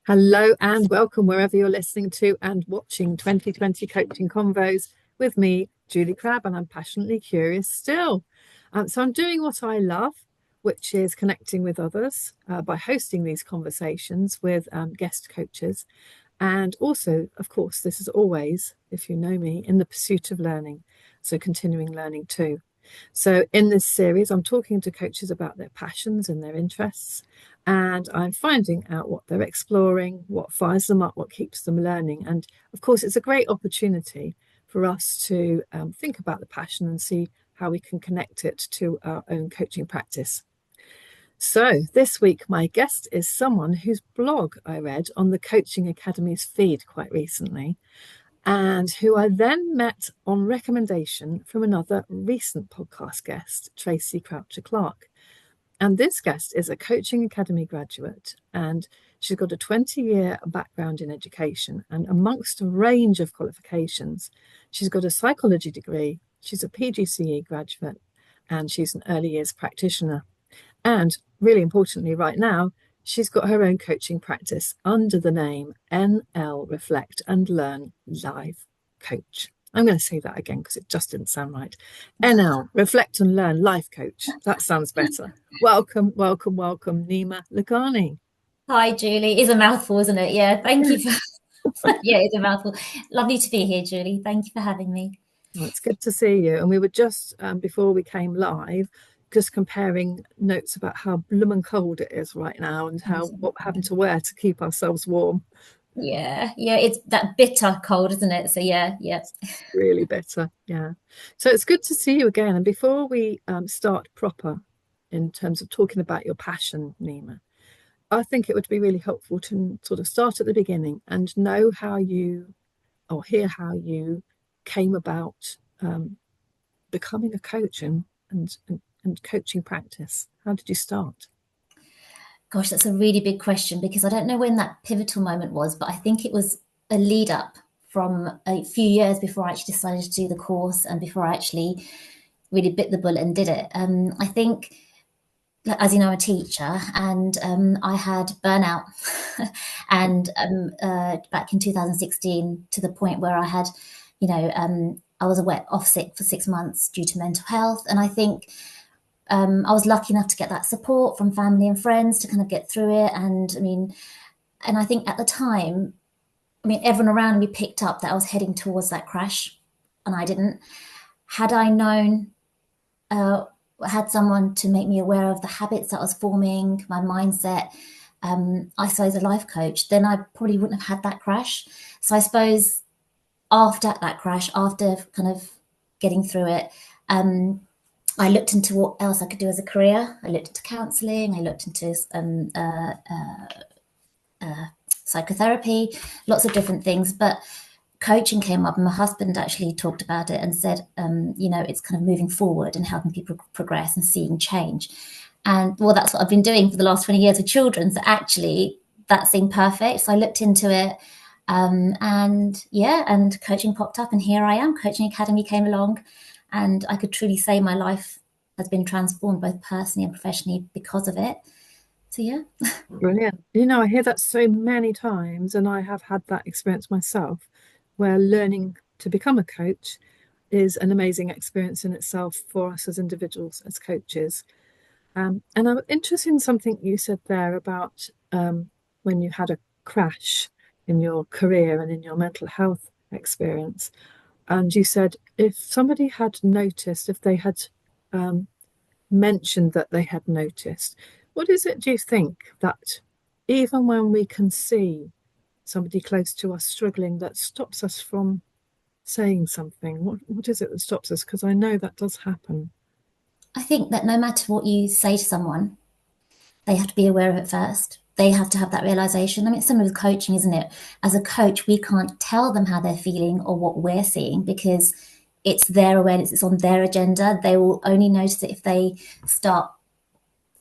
Hello and welcome wherever you're listening to and watching 2020 Coaching Convos with me, Julie Crabb, and I'm passionately curious still. So I'm doing what I love, which is connecting with others by hosting these conversations with guest coaches. And also, of course, this is always, if you know me, in the pursuit of learning. So continuing learning too. So in this series, I'm talking to coaches about their passions and their interests, and I'm finding out what they're exploring, what fires them up, what keeps them learning. And of course, it's a great opportunity for us to think about the passion and see how we can connect it to our own coaching practice. So this week, my guest is someone whose blog I read on the Coaching Academy's feed quite recently, and who I then met on recommendation from another recent podcast guest, Tracy Croucher Clark. And this guest is a Coaching Academy graduate, and she's got a 20-year background in education, and amongst a range of qualifications, she's got a psychology degree, she's a PGCE graduate, and she's an early years practitioner. And really importantly, right now, she's got her own coaching practice under the name NL Reflect and Learn Live Coach. I'm going to say that again because it just didn't sound right. NL Reflect and Learn Life Coach. That sounds better. Welcome, welcome, welcome, Neema Lakhani. Hi, Julie. It's a mouthful, isn't it? Yeah, thank you for yeah, it's a mouthful. Lovely to be here, Julie. Thank you for having me. Well, it's good to see you. And we were just, before we came live, just comparing notes about how blooming cold it is right now and what we're having to wear to keep ourselves warm. Yeah, it's that bitter cold, isn't it? So yeah. Really bitter, yeah. So it's good to see you again. And before we start proper in terms of talking about your passion, Neema, I think it would be really helpful to sort of start at the beginning and know how you, or hear how you came about becoming a coach and coaching practice. How did you start? Gosh, that's a really big question because I don't know when that pivotal moment was, but I think it was a lead up from a few years before I actually decided to do the course and before I actually really bit the bullet and did it. I think, as you know, I'm a teacher, and I had burnout, and back in 2016, to the point where I had, I was off sick for 6 months due to mental health, and I think I was lucky enough to get that support from family and friends to kind of get through it. And I think at the time, everyone around me picked up that I was heading towards that crash, and I didn't. Had I known, had someone to make me aware of the habits that I was forming, my mindset, I suppose a life coach, then I probably wouldn't have had that crash. So I suppose after that crash, after kind of getting through it, I looked into what else I could do as a career. I looked into counselling, I looked into psychotherapy, lots of different things, but coaching came up, and my husband actually talked about it and said, it's kind of moving forward and helping people progress and seeing change. And well, that's what I've been doing for the last 20 years with children. So actually that seemed perfect. So I looked into it, and coaching popped up, and here I am. Coaching Academy came along, and I could truly say my life has been transformed both personally and professionally because of it. So yeah. Brilliant. I hear that so many times, and I have had that experience myself, where learning to become a coach is an amazing experience in itself for us as individuals, as coaches. And I'm interested in something you said there about when you had a crash in your career and in your mental health experience. And you said if somebody had noticed, if they had mentioned that they had noticed, what is it, do you think, that even when we can see somebody close to us struggling, that stops us from saying something? What is it that stops us? Because I know that does happen. I think that no matter what you say to someone, they have to be aware of it first. They have to have that realization. It's similar with coaching, isn't it? As a coach, we can't tell them how they're feeling or what we're seeing because it's their awareness, it's on their agenda. They will only notice it if they start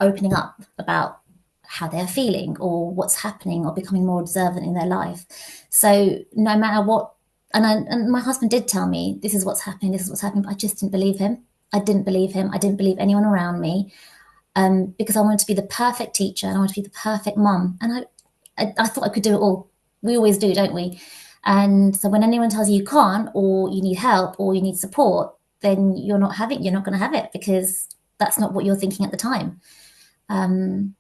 opening up about how they're feeling or what's happening or becoming more observant in their life. So no matter what, and my husband did tell me, this is what's happening, but I just didn't believe him. I didn't believe him. I didn't believe anyone around me. Because I wanted to be the perfect teacher and I wanted to be the perfect mum. And I thought I could do it all. We always do, don't we? And so when anyone tells you you can't, or you need help, or you need support, then you're not going to have it, because that's not what you're thinking at the time. And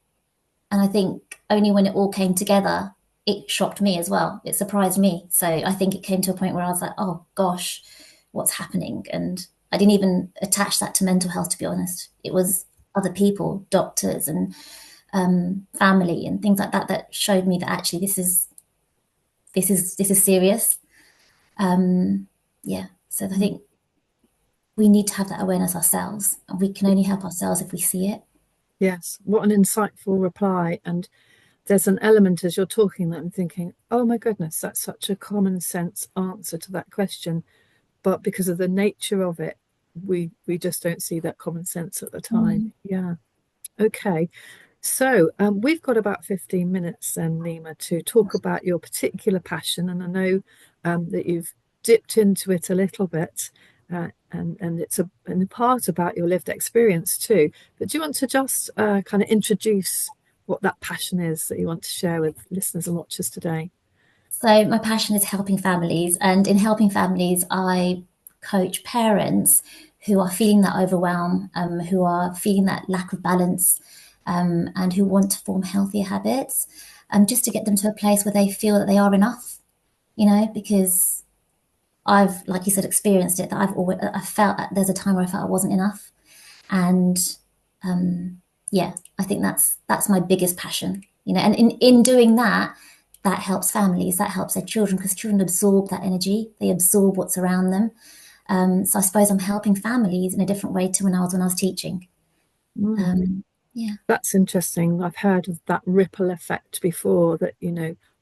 I think only when it all came together, it shocked me as well. It surprised me. So I think it came to a point where I was like, oh gosh, what's happening? And I didn't even attach that to mental health, to be honest. It was other people, doctors and family and things like that, that showed me that actually this is serious. Yeah. So I think we need to have that awareness ourselves, and we can only help ourselves if we see it. Yes, what an insightful reply. And there's an element as you're talking that I'm thinking, oh my goodness, that's such a common sense answer to that question. But because of the nature of it, we just don't see that common sense at the time. Yeah. Okay. So we've got about 15 minutes then, Neema, to talk about your particular passion. And I know that you've dipped into it a little bit, and it's in part about your lived experience too. But do you want to just kind of introduce what that passion is that you want to share with listeners and watchers today? So my passion is helping families, and in helping families, I coach parents who are feeling that overwhelm, who are feeling that lack of balance, and who want to form healthier habits, just to get them to a place where they feel that they are enough. Because I've, like you said, experienced it. That I felt that there's a time where I felt I wasn't enough, and yeah, I think that's my biggest passion. And in doing that, that helps families, that helps their children, because children absorb that energy, they absorb what's around them. So I suppose I'm helping families in a different way to when I was teaching. Mm. Yeah, That's interesting. I've heard of that ripple effect before, that,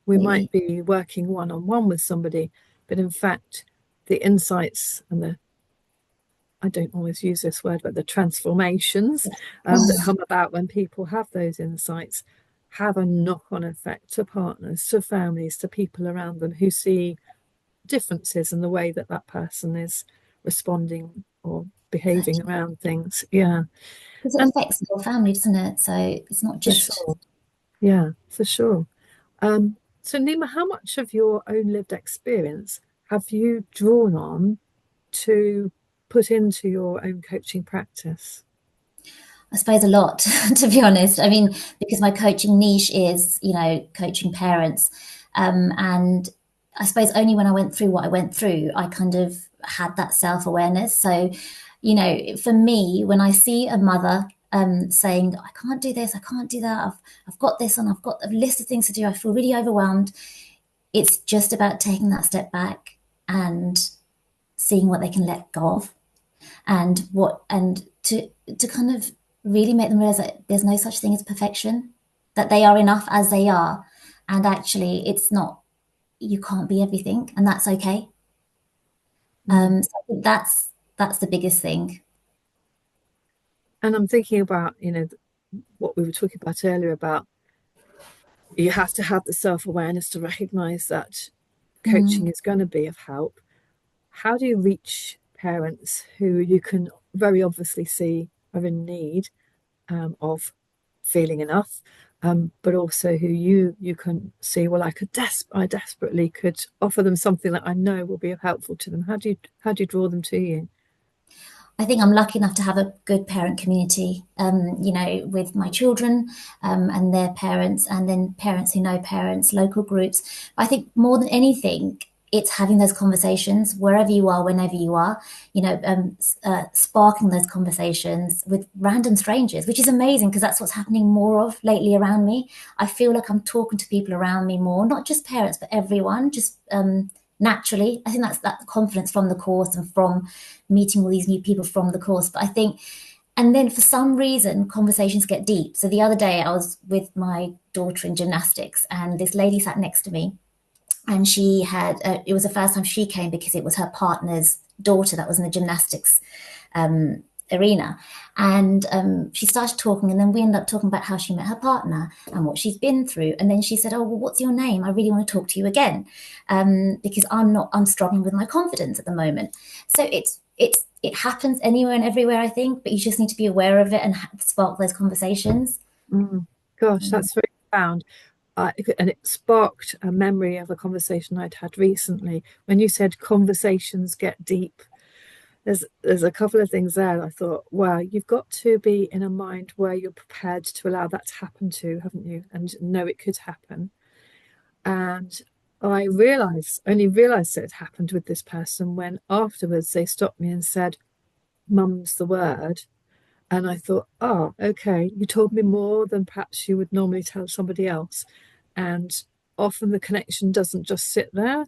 we might absolutely. be working one-on-one with somebody, but in fact, the insights and I don't always use this word, but the transformations that come about when people have those insights have a knock-on effect to partners, to families, to people around them who see differences in the way that that person is responding or behaving Exactly. around things. Yeah. Because it And affects the whole family, doesn't it? So it's not for just. sure. Yeah, for sure. So, Nima, how much of your own lived experience have you drawn on to put into your own coaching practice? I suppose a lot, to be honest. I mean, because my coaching niche is, coaching parents. And I suppose only when I went through what I went through, I kind of had that self awareness. So, for me, when I see a mother saying, I can't do this, I can't do that, I've got this, and I've got a list of things to do, I feel really overwhelmed. It's just about taking that step back and seeing what they can let go of, and to kind of really make them realize that there's no such thing as perfection, that they are enough as they are, and actually it's not, you can't be everything, and that's okay. Mm. So I think that's the biggest thing. And I'm thinking about, what we were talking about earlier about you have to have the self-awareness to recognize that coaching is going to be of help. How do you reach parents who you can very obviously see are in need of feeling enough, but also who you can see, well, I desperately could offer them something that I know will be helpful to them. How do you draw them to you? I think I'm lucky enough to have a good parent community, with my children, and their parents, and then parents who know parents, local groups. I think more than anything, it's having those conversations wherever you are, whenever you are, sparking those conversations with random strangers, which is amazing, because that's what's happening more of lately around me. I feel like I'm talking to people around me more, not just parents, but everyone, just naturally. I think that's that confidence from the course and from meeting all these new people from the course. But I think, and then for some reason, conversations get deep. So the other day, I was with my daughter in gymnastics, and this lady sat next to me, and she had, it was the first time she came because it was her partner's daughter that was in the gymnastics arena. And she started talking, and then we ended up talking about how she met her partner and what she's been through. And then she said, oh, well, what's your name? I really want to talk to you again, because I'm struggling with my confidence at the moment. So it happens anywhere and everywhere, I think, but you just need to be aware of it and spark those conversations. Mm, gosh, that's very profound. and it sparked a memory of a conversation I'd had recently when you said conversations get deep. There's a couple of things there. I thought, wow, you've got to be in a mind where you're prepared to allow that to happen to, haven't you? And know it could happen. And I only realized that it happened with this person when afterwards they stopped me and said, "Mum's the word." And I thought, oh, okay, you told me more than perhaps you would normally tell somebody else. And often the connection doesn't just sit there,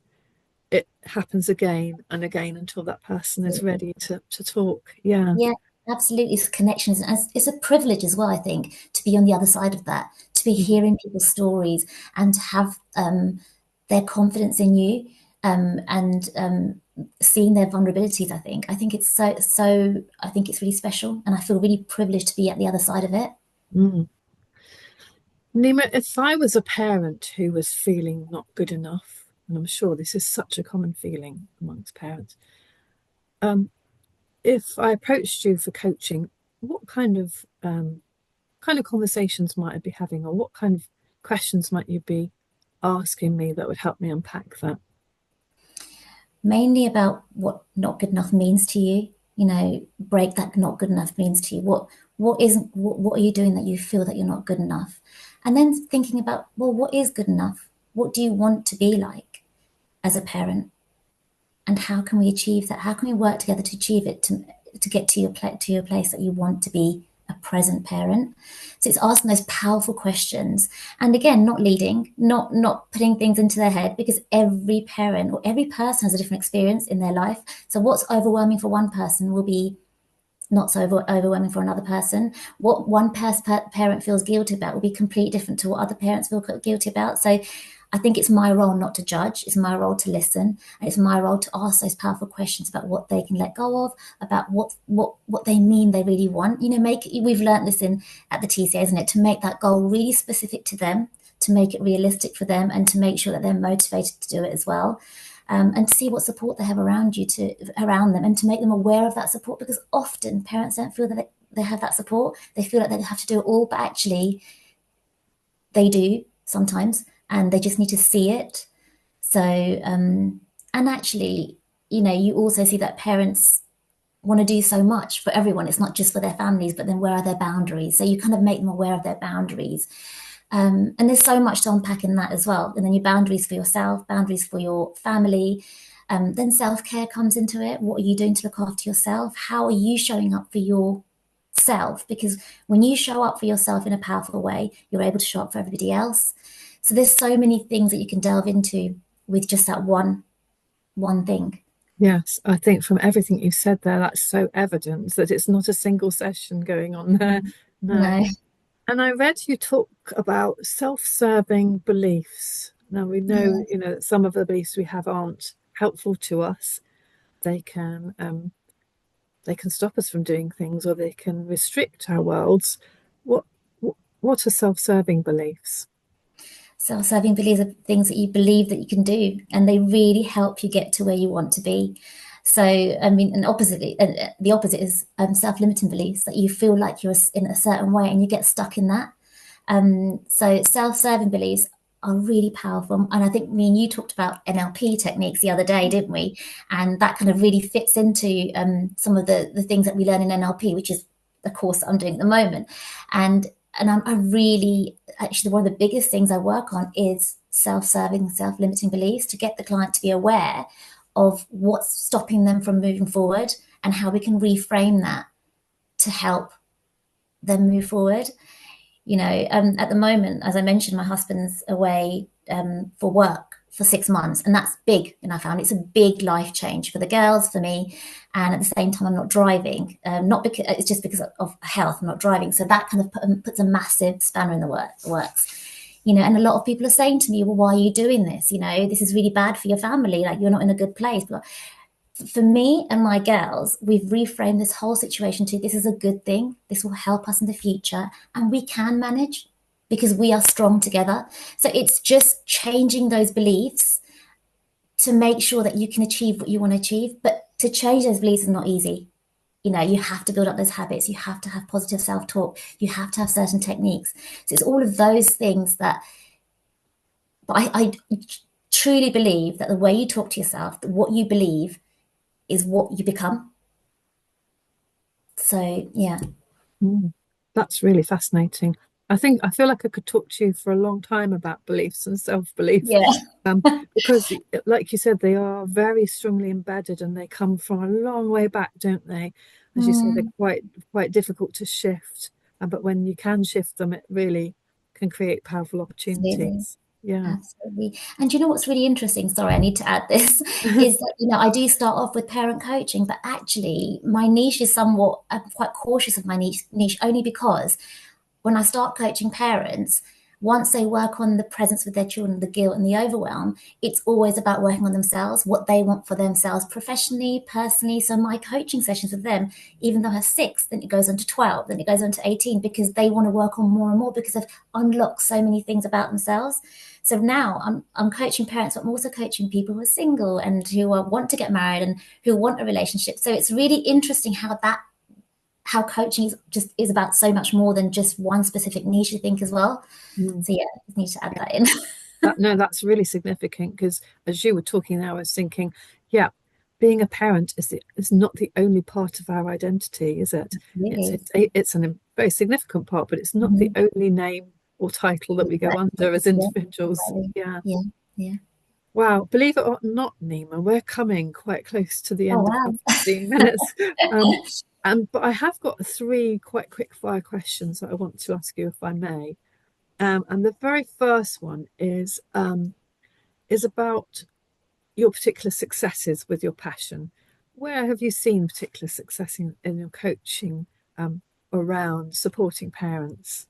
it happens again and again until that person is ready to talk. Yeah. Yeah, absolutely. It's connections. And it's a privilege as well, I think, to be on the other side of that, to be hearing people's stories and to have their confidence in you, and seeing their vulnerabilities. I think it's I think it's really special, and I feel really privileged to be at the other side of it. Mm. Neema, if I was a parent who was feeling not good enough, and I'm sure this is such a common feeling amongst parents, if I approached you for coaching, what kind of conversations might I be having, or what kind of questions might you be asking me that would help me unpack that? Mainly about what not good enough means to you. Break that not good enough means to you. What are you doing that you feel that you're not good enough? And then thinking about, well, what is good enough? What do you want to be like as a parent? And how can we achieve that? How can we work together to achieve it, to get to your place that you want to be a present parent? So it's asking those powerful questions, and again, not leading, not putting things into their head, because every parent or every person has a different experience in their life. So what's overwhelming for one person will be not so overwhelming for another person. What one parent feels guilty about will be completely different to what other parents feel guilty about. So I think it's my role not to judge. It's my role to listen, and it's my role to ask those powerful questions about what they can let go of, about what they mean they really want. We've learned this at the TCA, isn't it? To make that goal really specific to them, to make it realistic for them, and to make sure that they're motivated to do it as well. And to see what support they have around them, and to make them aware of that support, because often parents don't feel that they have that support. They feel like they have to do it all, but actually they do sometimes, and they just need to see it. So, and actually, you also see that parents want to do so much for everyone. It's not just for their families, but then where are their boundaries? So you kind of make them aware of their boundaries. And there's so much to unpack in that as well. And then your boundaries for yourself, boundaries for your family. Then self-care comes into it. What are you doing to look after yourself? How are you showing up for yourself? Because when you show up for yourself in a powerful way, you're able to show up for everybody else. So there's so many things that you can delve into with just that one thing. Yes, I think from everything you said there, that's so evident that it's not a single session going on there. No. No. And I read you talk about self-serving beliefs. Now we know, that some of the beliefs we have aren't helpful to us. They can stop us from doing things, or they can restrict our worlds. What what are self-serving beliefs? Self-serving beliefs are things that you believe that you can do, and they really help you get to where you want to be. So, I mean, and oppositely, the opposite is self-limiting beliefs, that you feel like you're in a certain way and you get stuck in that. So self-serving beliefs are really powerful. And I think me and you talked about NLP techniques the other day, didn't we? And that kind of really fits into some of the things that we learn in NLP, which is the course that I'm doing at the moment. And I really, actually, one of the biggest things I work on is self-serving, self-limiting beliefs, to get the client to be aware of what's stopping them from moving forward and how we can reframe that to help them move forward. At the moment, as I mentioned, my husband's away for work for 6 months, and that's big. And I found it's a big life change for the girls, for me, and at the same time, I'm not driving. Not because it's just because of health, I'm not driving. So that kind of puts a massive spanner in the works. And a lot of people are saying to me, "Well, why are you doing this? This is really bad for your family. Like, you're not in a good place." But for me and my girls, we've reframed this whole situation to, this is a good thing. This will help us in the future, and we can manage because we are strong together. So it's just changing those beliefs to make sure that you can achieve what you want to achieve. But to change those beliefs is not easy. You have to build up those habits. You have to have positive self-talk. You have to have certain techniques. So it's all of those things that But I truly believe that the way you talk to yourself, that what you believe is what you become. So yeah. Mm, that's really fascinating. I feel like I could talk to you for a long time about beliefs and self-belief, Yeah. um, because, like you said, they are very strongly embedded and they come from a long way back, don't they? As you say, they're Mm, quite difficult to shift, but when you can shift them, it really can create powerful absolutely. opportunities. Yeah. Absolutely. And you know what's really interesting? Sorry, I need to add this is that, I do start off with parent coaching, but actually my niche is somewhat, I'm quite cautious of my niche only because when I start coaching parents, once they work on the presence with their children, the guilt and the overwhelm, it's always about working on themselves, what they want for themselves professionally, personally. So my coaching sessions with them, even though I have 6, then it goes on to 12, then it goes on to 18, because they want to work on more and more because they've unlocked so many things about themselves. So now I'm coaching parents, but I'm also coaching people who are single and who want to get married and who want a relationship. So it's really interesting how coaching is about so much more than just one specific niche, I think, as well. Mm. So yeah, I need to add that in. No, that's really significant because as you were talking there, I was thinking, yeah, being a parent is not the only part of our identity, is it? Really. It's a very significant part, but it's not the Mhm. only name or title that we go under as Yeah, individuals. exactly. Yeah. Yeah, yeah. Wow. Believe it or not, Neema, we're coming quite close to the Oh end of our wow. 15 minutes. Um, but I have got 3 quite quick fire questions that I want to ask you, if I may. And the very first one is about your particular successes with your passion. Where have you seen particular success in your coaching around supporting parents?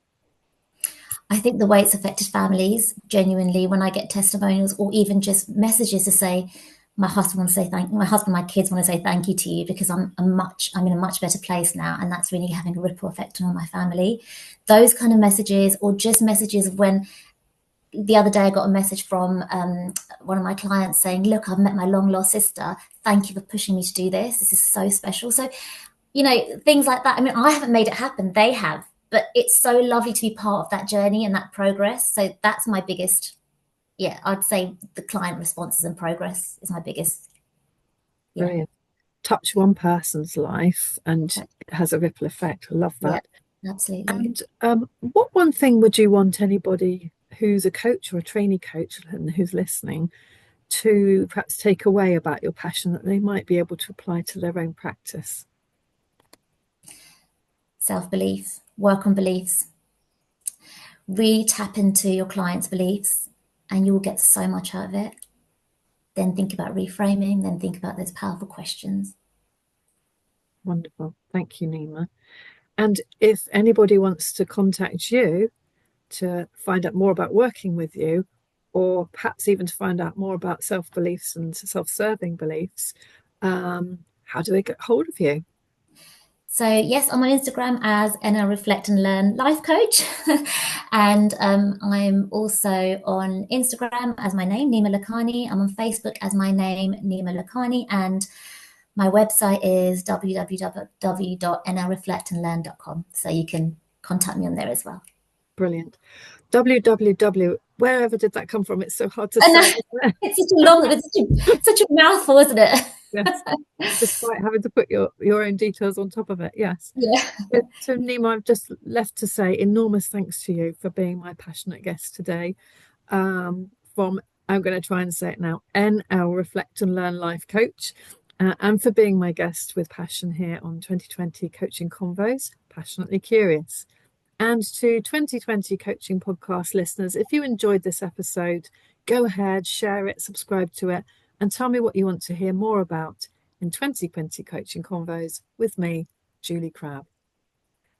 I think the way it's affected families, genuinely, when I get testimonials or even just messages to say, my husband, my kids want to say thank you to you because I'm in a much better place now, and that's really having a ripple effect on my family. Those kind of messages, or just messages of when the other day I got a message from one of my clients saying, "Look, I've met my long lost sister. Thank you for pushing me to do this. This is so special." So things like that. I mean, I haven't made it happen, they have, but it's so lovely to be part of that journey and that progress. So that's my biggest, yeah, I'd say the client responses and progress is my biggest, yeah. Brilliant. Touch one person's life and it has a ripple effect. I love Yeah, that. absolutely. And what one thing would you want anybody who's a coach or a trainee coach and who's listening to perhaps take away about your passion that they might be able to apply to their own practice? Self-belief, work on beliefs, really tap into your client's beliefs, and you will get so much out of it. Then think about reframing, then think about those powerful questions. Wonderful. Thank you, Neema. And if anybody wants to contact you to find out more about working with you, or perhaps even to find out more about self beliefs and self serving beliefs, how do they get hold of you? So yes, I'm on Instagram as NL Reflect and Learn Life Coach, and I'm also on Instagram as my name, Neema Lakhani. I'm on Facebook as my name, Neema Lakhani, and my website is www.nlreflectandlearn.com. So you can contact me on there as well. Brilliant. www. Wherever did that come from? It's so hard to And say, isn't it's such a long, such a mouthful, isn't it? it? Yes. Despite having to put your own details on top of it. Yes. Yeah. So, Neema, I've just left to say enormous thanks to you for being my passionate guest today. From, I'm going to try and say it now, NL Reflect and Learn Life Coach, and for being my guest with passion here on 2020 Coaching Convos, Passionately Curious. And to 2020 Coaching Podcast listeners, if you enjoyed this episode, go ahead, share it, subscribe to it, and tell me what you want to hear more about in 2020 Coaching Convos with me, Julie Crabb.